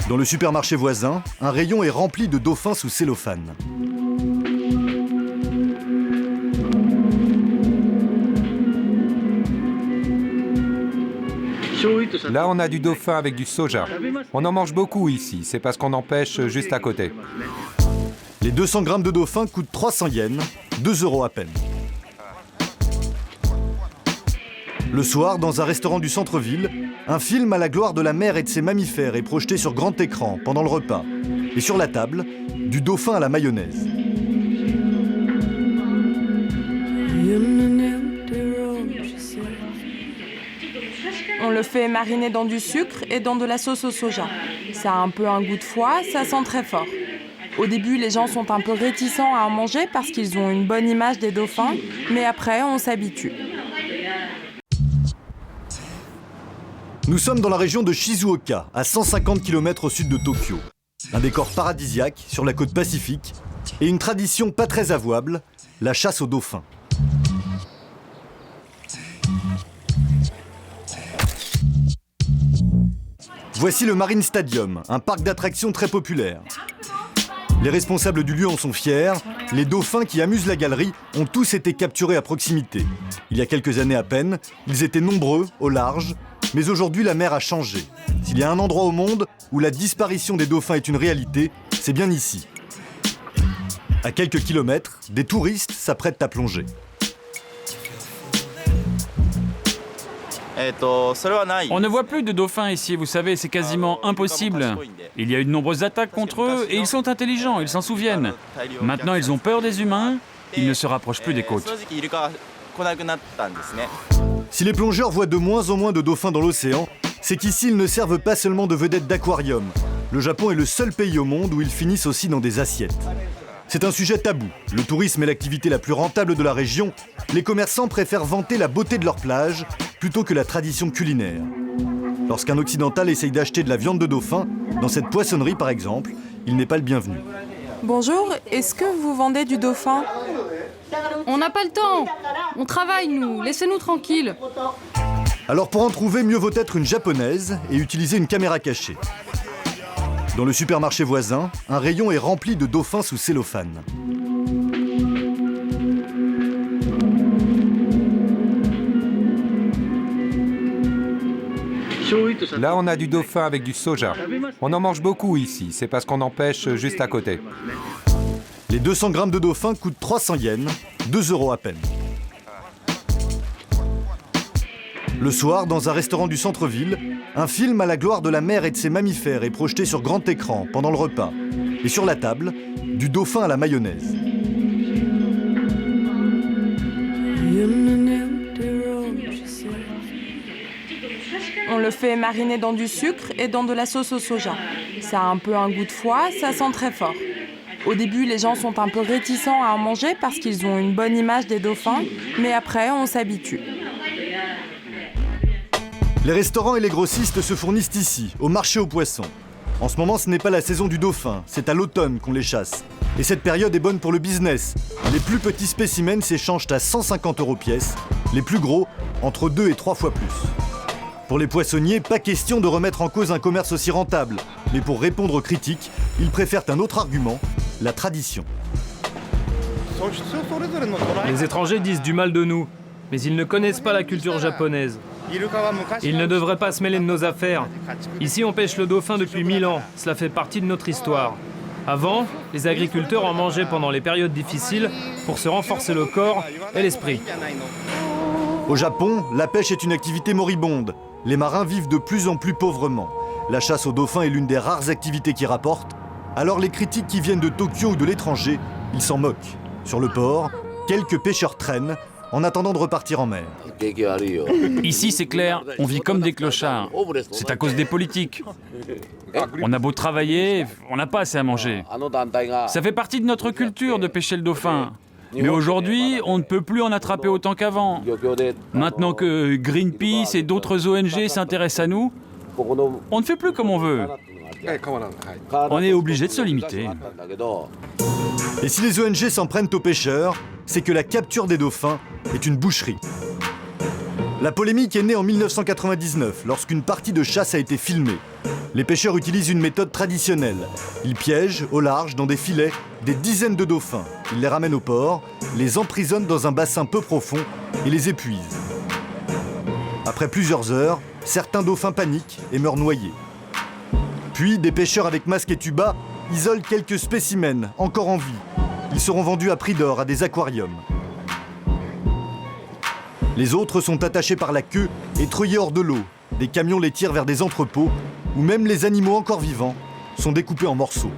Dans le supermarché voisin, un rayon est rempli de dauphins sous cellophane. Là, on a du dauphin avec du soja. On en mange beaucoup ici, c'est parce qu'on en pêche juste à côté. Les 200 grammes de dauphin coûtent 300 yens, 2 € à peine. Le soir, dans un restaurant du centre-ville, un film à la gloire de la mer et de ses mammifères est projeté sur grand écran pendant le repas. Et sur la table, du dauphin à la mayonnaise. On le fait mariner dans du sucre et dans de la sauce au soja. Ça a un peu un goût de foie, ça sent très fort. Au début, les gens sont un peu réticents à en manger parce qu'ils ont une bonne image des dauphins, mais après, on s'habitue. Nous sommes dans la région de Shizuoka, à 150 km au sud de Tokyo. Un décor paradisiaque sur la côte pacifique et une tradition pas très avouable, la chasse aux dauphins. Voici le Marine Stadium, un parc d'attractions très populaire. Les responsables du lieu en sont fiers. Les dauphins qui amusent la galerie ont tous été capturés à proximité. Il y a quelques années à peine, ils étaient nombreux, au large, mais aujourd'hui la mer a changé. S'il y a un endroit au monde où la disparition des dauphins est une réalité, c'est bien ici. À quelques kilomètres, des touristes s'apprêtent à plonger. On ne voit plus de dauphins ici, vous savez, c'est quasiment impossible. Il y a eu de nombreuses attaques contre eux et ils sont intelligents, ils s'en souviennent. Maintenant, ils ont peur des humains, ils ne se rapprochent plus des côtes. Si les plongeurs voient de moins en moins de dauphins dans l'océan, c'est qu'ici ils ne servent pas seulement de vedettes d'aquarium. Le Japon est le seul pays au monde où ils finissent aussi dans des assiettes. C'est un sujet tabou. Le tourisme est l'activité la plus rentable de la région. Les commerçants préfèrent vanter la beauté de leurs plages plutôt que la tradition culinaire. Lorsqu'un occidental essaye d'acheter de la viande de dauphin, dans cette poissonnerie par exemple, il n'est pas le bienvenu. Bonjour, est-ce que vous vendez du dauphin ? On n'a pas le temps. On travaille, nous. Laissez-nous tranquilles. Alors pour en trouver, mieux vaut être une japonaise et utiliser une caméra cachée. Dans le supermarché voisin, un rayon est rempli de dauphins sous cellophane. Là, on a du dauphin avec du soja. On en mange beaucoup ici, c'est parce qu'on en pêche juste à côté. Les 200 grammes de dauphin coûtent 300 yens, 2 € à peine. Le soir, dans un restaurant du centre-ville, un film à la gloire de la mer et de ses mammifères est projeté sur grand écran pendant le repas. Et sur la table, du dauphin à la mayonnaise. On le fait mariner dans du sucre et dans de la sauce au soja. Ça a un peu un goût de foie, ça sent très fort. Au début, les gens sont un peu réticents à en manger parce qu'ils ont une bonne image des dauphins, mais après, on s'habitue. Les restaurants et les grossistes se fournissent ici, au marché aux poissons. En ce moment, ce n'est pas la saison du dauphin, c'est à l'automne qu'on les chasse. Et cette période est bonne pour le business. Les plus petits spécimens s'échangent à 150 € pièce, les plus gros, entre 2 et 3 fois plus. Pour les poissonniers, pas question de remettre en cause un commerce aussi rentable. Mais pour répondre aux critiques, ils préfèrent un autre argument, la tradition. Les étrangers disent du mal de nous, mais ils ne connaissent pas la culture japonaise. Ils ne devraient pas se mêler de nos affaires. Ici, on pêche le dauphin depuis 1000 ans. Cela fait partie de notre histoire. Avant, les agriculteurs en mangeaient pendant les périodes difficiles pour se renforcer le corps et l'esprit. Au Japon, la pêche est une activité moribonde. Les marins vivent de plus en plus pauvrement. La chasse aux dauphins est l'une des rares activités qui rapportent. Alors les critiques qui viennent de Tokyo ou de l'étranger, ils s'en moquent. Sur le port, quelques pêcheurs traînent en attendant de repartir en mer. Ici, c'est clair, on vit comme des clochards. C'est à cause des politiques. On a beau travailler, on n'a pas assez à manger. Ça fait partie de notre culture de pêcher le dauphin. Mais aujourd'hui, on ne peut plus en attraper autant qu'avant. Maintenant que Greenpeace et d'autres ONG s'intéressent à nous, on ne fait plus comme on veut. On est obligé de se limiter. Et si les ONG s'en prennent aux pêcheurs, c'est que la capture des dauphins est une boucherie. La polémique est née en 1999, lorsqu'une partie de chasse a été filmée. Les pêcheurs utilisent une méthode traditionnelle. Ils piègent, au large, dans des filets, des dizaines de dauphins. Ils les ramènent au port, les emprisonnent dans un bassin peu profond et les épuisent. Après plusieurs heures, certains dauphins paniquent et meurent noyés. Puis, des pêcheurs avec masque et tuba isolent quelques spécimens encore en vie. Ils seront vendus à prix d'or à des aquariums. Les autres sont attachés par la queue et treuillés hors de l'eau. Des camions les tirent vers des entrepôts où même les animaux encore vivants sont découpés en morceaux.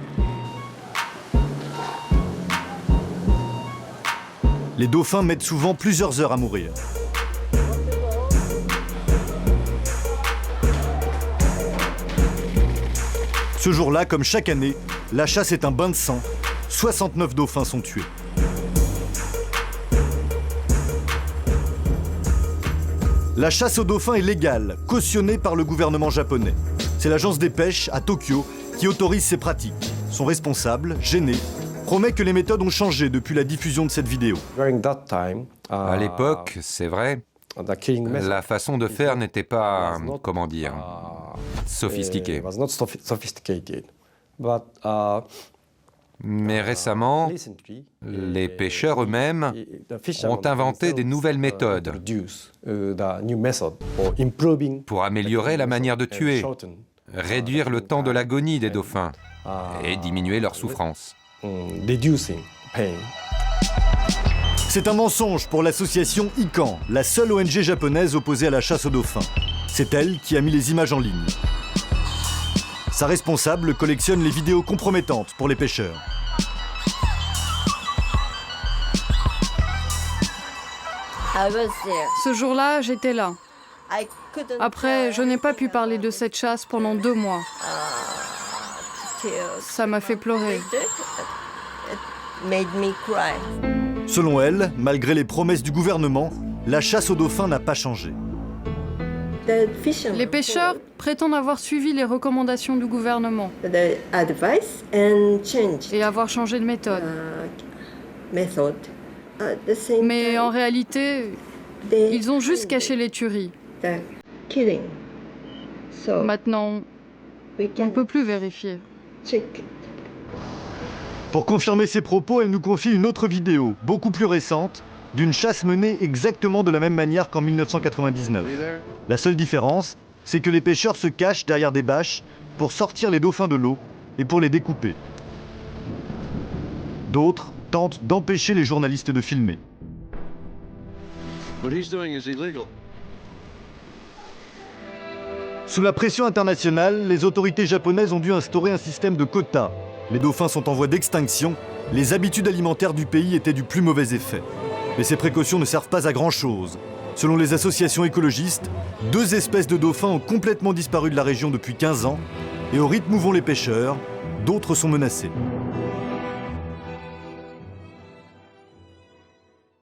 Les dauphins mettent souvent plusieurs heures à mourir. Ce jour-là, comme chaque année, la chasse est un bain de sang. 69 dauphins sont tués. La chasse aux dauphins est légale, cautionnée par le gouvernement japonais. C'est l'agence des pêches, à Tokyo, qui autorise ces pratiques. Son responsable, gêné, promet que les méthodes ont changé depuis la diffusion de cette vidéo. À l'époque, c'est vrai, la façon de faire n'était pas, comment dire, sophistiquée. Mais récemment, les pêcheurs eux-mêmes ont inventé des nouvelles méthodes pour améliorer la manière de tuer, réduire le temps de l'agonie des dauphins et diminuer leur souffrance. C'est un mensonge pour l'association ICAN, la seule ONG japonaise opposée à la chasse aux dauphins. C'est elle qui a mis les images en ligne. Sa responsable collectionne les vidéos compromettantes pour les pêcheurs. Ce jour-là, j'étais là. Après, je n'ai pas pu parler de cette chasse pendant 2 mois. Ça m'a fait pleurer. Selon elle, malgré les promesses du gouvernement, la chasse aux dauphins n'a pas changé. Les pêcheurs prétendent avoir suivi les recommandations du gouvernement et avoir changé de méthode. Mais en réalité, ils ont juste caché les tueries. Maintenant, on ne peut plus vérifier. Pour confirmer ses propos, elle nous confie une autre vidéo, beaucoup plus récente, d'une chasse menée exactement de la même manière qu'en 1999. La seule différence, c'est que les pêcheurs se cachent derrière des bâches pour sortir les dauphins de l'eau et pour les découper. D'autres tentent d'empêcher les journalistes de filmer. Sous la pression internationale, les autorités japonaises ont dû instaurer un système de quotas. Les dauphins sont en voie d'extinction, les habitudes alimentaires du pays étaient du plus mauvais effet. Mais ces précautions ne servent pas à grand-chose. Selon les associations écologistes, 2 espèces de dauphins ont complètement disparu de la région depuis 15 ans, et au rythme où vont les pêcheurs, d'autres sont menacés.